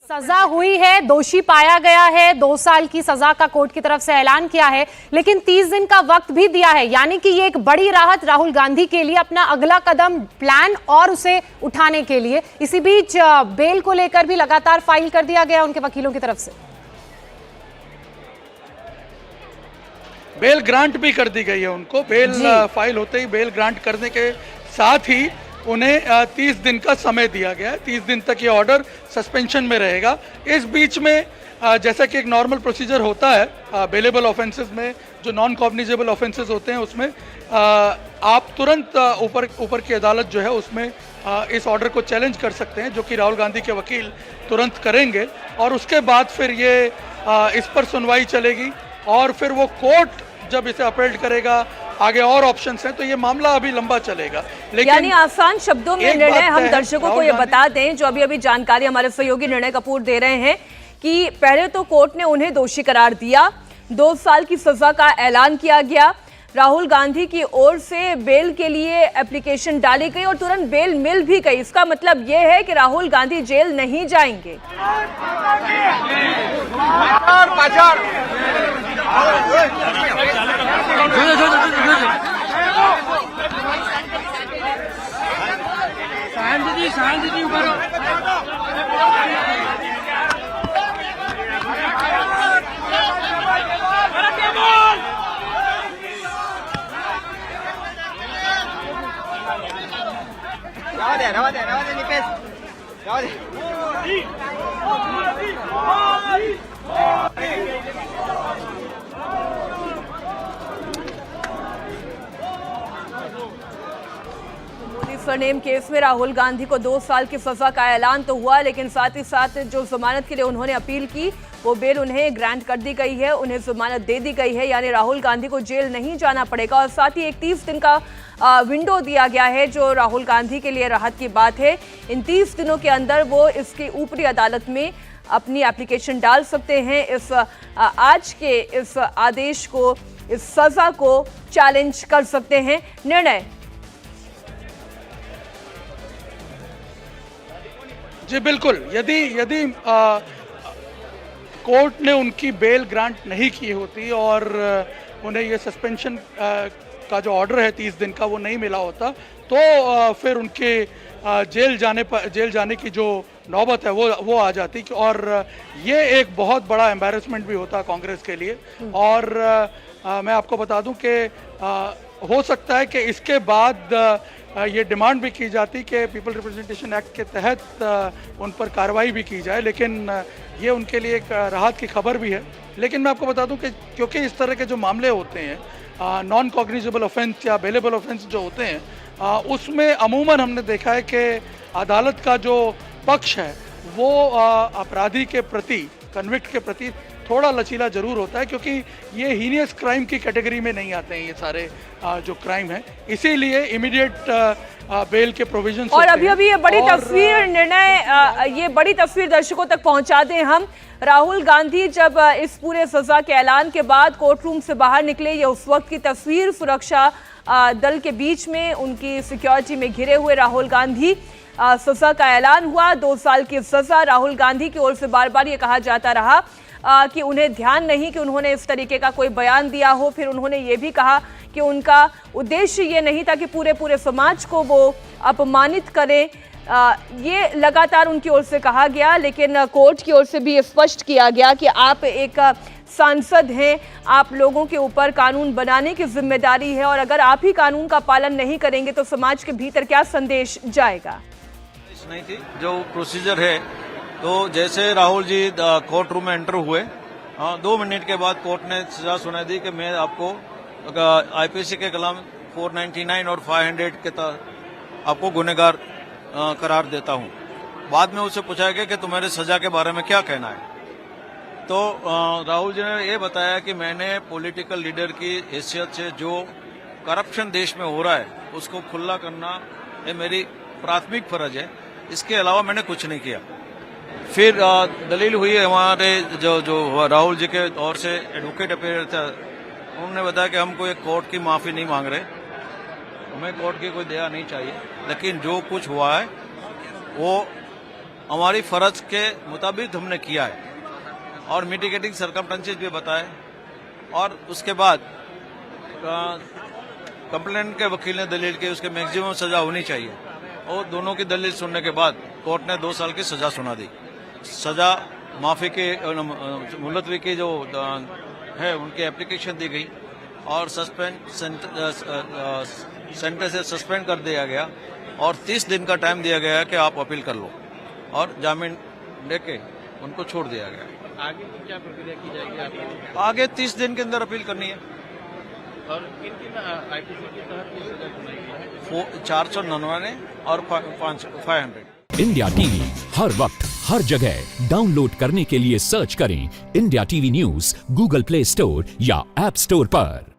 सजा हुई है, दोषी पाया गया है, 2 साल की सजा का कोर्ट की तरफ से ऐलान किया है, लेकिन 30 दिन का वक्त भी दिया है। यानी कि ये एक बड़ी राहत राहुल गांधी के लिए, अपना अगला कदम प्लान और उसे उठाने के लिए। इसी बीच बेल को लेकर भी लगातार फाइल कर दिया गया उनके वकीलों की तरफ से। बेल ग्रांट भी कर दी गई है उनको। बेल फाइल होते ही बेल ग्रांट करने के साथ ही उन्हें 30 दिन का समय दिया गया है। 30 दिन तक ये ऑर्डर सस्पेंशन में रहेगा। इस बीच में जैसा कि एक नॉर्मल प्रोसीजर होता है बेलेबल ऑफेंसेस में, जो नॉन कॉग्निजेबल ऑफेंसेस होते हैं उसमें आप तुरंत ऊपर की अदालत जो है उसमें इस ऑर्डर को चैलेंज कर सकते हैं, जो कि राहुल गांधी के वकील तुरंत करेंगे। और उसके बाद फिर ये इस पर सुनवाई चलेगी और फिर वो कोर्ट जब इसे अपील करेगा, आगे और ऑप्शंस हैं, तो ये मामला अभी लंबा चलेगा। लेकिन यानी आसान शब्दों में निर्णय हम दर्शकों को ये बता दें, जो अभी जानकारी हमारे सहयोगी निर्णय कपूर दे रहे हैं, कि पहले तो कोर्ट ने उन्हें दोषी करार दिया, 2 साल की सजा का ऐलान किया गया। राहुल गांधी की ओर से बेल के लिए एप्लीकेशन डाली गई और तुरंत बेल मिल भी गई। इसका मतलब यह है कि राहुल गांधी जेल नहीं जाएंगे। सरनेम केस में राहुल गांधी को 2 साल की सजा का ऐलान तो हुआ, लेकिन साथ ही साथ जो जमानत के लिए उन्होंने अपील की वो बेल उन्हें ग्रांट कर दी गई है, उन्हें जमानत दे दी गई है। यानी राहुल गांधी को जेल नहीं जाना पड़ेगा और साथ ही एक 30 दिन का विंडो दिया गया है, जो राहुल गांधी के लिए राहत की बात है। इन 30 दिनों के अंदर वो इसकी ऊपरी अदालत में अपनी एप्लीकेशन डाल सकते हैं, इस आज के इस आदेश को, इस सजा को चैलेंज कर सकते हैं। निर्णय जी बिल्कुल, यदि कोर्ट ने उनकी बेल ग्रांट नहीं की होती और उन्हें ये सस्पेंशन का जो ऑर्डर है 30 दिन का वो नहीं मिला होता, तो फिर उनके जेल जाने की जो नौबत है वो आ जाती। और ये एक बहुत बड़ा एम्बैरेसमेंट भी होता कांग्रेस के लिए। और मैं आपको बता दूं कि हो सकता है कि इसके बाद ये डिमांड भी की जाती कि पीपल रिप्रेजेंटेशन एक्ट के तहत उन पर कार्रवाई भी की जाए, लेकिन ये उनके लिए एक राहत की खबर भी है। लेकिन मैं आपको बता दूं कि क्योंकि इस तरह के जो मामले होते हैं नॉन कॉग्निजेबल ऑफेंस या बेलेबल ऑफेंस जो होते हैं, उसमें अमूमन हमने देखा है कि अदालत का जो पक्ष है वो अपराधी के प्रति, कन्विक्ट के प्रति थोड़ा लचीला जरूर होता है, क्योंकि ये हीनियस क्राइम की कैटेगरी में नहीं आते हैं ये सारे जो क्राइम है। इसीलिए इमीडिएट बेल के प्रोविजन। और अभी ये बड़ी तस्वीर निर्णय, ये बड़ी तस्वीर दर्शकों तक पहुंचा दें हम। राहुल गांधी जब इस पूरे सजा के ऐलान के बाद कोर्ट रूम से बाहर निकले, ये उस वक्त की तस्वीर, सुरक्षा दल के बीच में उनकी सिक्योरिटी में घिरे हुए राहुल गांधी। सजा का ऐलान हुआ, 2 साल की सजा। राहुल गांधी की ओर से बार बार ये कहा जाता रहा कि उन्हें ध्यान नहीं कि उन्होंने इस तरीके का कोई बयान दिया हो। फिर उन्होंने ये भी कहा कि उनका उद्देश्य ये नहीं था कि पूरे समाज को वो अपमानित करें। ये लगातार उनकी ओर से कहा गया, लेकिन कोर्ट की ओर से भी स्पष्ट किया गया कि आप एक सांसद हैं, आप लोगों के ऊपर कानून बनाने की जिम्मेदारी है, और अगर आप ही कानून का पालन नहीं करेंगे तो समाज के भीतर क्या संदेश जाएगा। नहीं थी जो प्रोसीजर है, तो जैसे राहुल जी कोर्ट रूम में एंटर हुए, 2 मिनट के बाद कोर्ट ने सजा सुना दी कि मैं आपको आईपीसी के कलम 499 और 500 के तहत आपको गुनहगार करार देता हूं। बाद में उससे पूछा गया कि तुम्हारे सजा के बारे में क्या कहना है, तो राहुल जी ने ये बताया कि मैंने पॉलिटिकल लीडर की हैसियत से जो करप्शन देश में हो रहा है उसको खुला करना ये मेरी प्राथमिक फर्ज है, इसके अलावा मैंने कुछ नहीं किया। फिर दलील हुई हमारे जो राहुल जी के ओर से एडवोकेट अपीयर था, उन्होंने बताया कि हम कोई कोर्ट की माफी नहीं मांग रहे, हमें कोर्ट की कोई दया नहीं चाहिए, लेकिन जो कुछ हुआ है वो हमारी फर्ज के मुताबिक हमने किया है और मिटिगेटिंग सर्कमस्टेंसेस भी बताए। और उसके बाद कंप्लेंट के वकील ने दलील की उसके मैक्सिमम सजा होनी चाहिए और दोनों की दलील सुनने के बाद कोर्ट ने 2 साल की सजा सुना दी। सजा माफी के मुलतवी की जो है उनकी एप्लीकेशन दी गई और सेंटेंस से सस्पेंड कर दिया गया और 30 दिन का टाइम दिया गया कि आप अपील कर लो और जामीन लेके उनको छोड़ दिया गया। आगे की क्या प्रक्रिया की जाएगी आपको? आगे 30 दिन के अंदर अपील करनी है। और किन आईपीसी के तहत की सजा सुनाई है? 499 और 500। इंडिया टीवी हर वक्त हर जगह डाउनलोड करने के लिए सर्च करें India TV news Google play store या ऐप स्टोर पर।